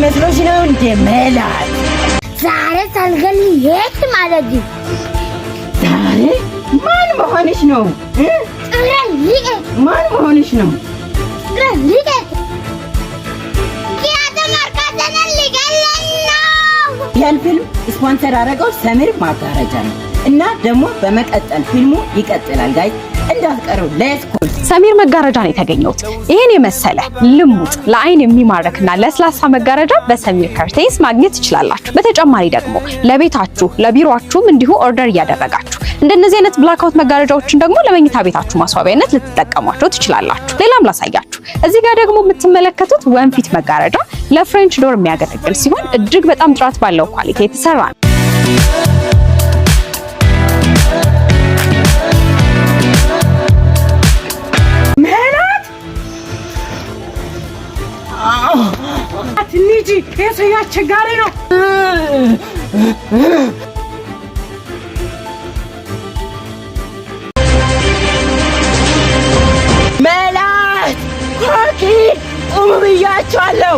መስሎሽ ነው እንደ መላት ዛሬ ሳልገል የት ማለት ነው? ዛሬ ማን መሆንሽ ነው? ማን መሆንሽ ነው? ያን ፊልም ስፖንሰር አደረገው ሰሚር መጋረጃ ነው እና ደግሞ በመቀጠል ፊልሙ ይቀጥላል። ጋይ እንዳትቀሩ ለስኩል ሰሚር መጋረጃ ነው የተገኘው። ይሄን የመሰለ ልሙጥ ለአይን የሚማርክና ለስላሳ መጋረጃ በሰሚር ከርቴንስ ማግኘት ትችላላችሁ። በተጨማሪ ደግሞ ለቤታችሁ ለቢሮአችሁም እንዲሁ ኦርደር እያደረጋችሁ እንደነዚህ አይነት ብላክአውት መጋረጃዎችን ደግሞ ለመኝታ ቤታችሁ ማስዋቢያነት ልትጠቀሟቸው ትችላላችሁ። ሌላም ላሳያችሁ። እዚህ ጋር ደግሞ የምትመለከቱት ወንፊት መጋረጃ ለፍሬንች ዶር የሚያገለግል ሲሆን እጅግ በጣም ጥራት ባለው ኳሊቲ የተሰራ ነው። አትኒጂ የሰው አስቸጋሪ ነው። መላት ሆኪ ቁም ብያቸዋለሁ።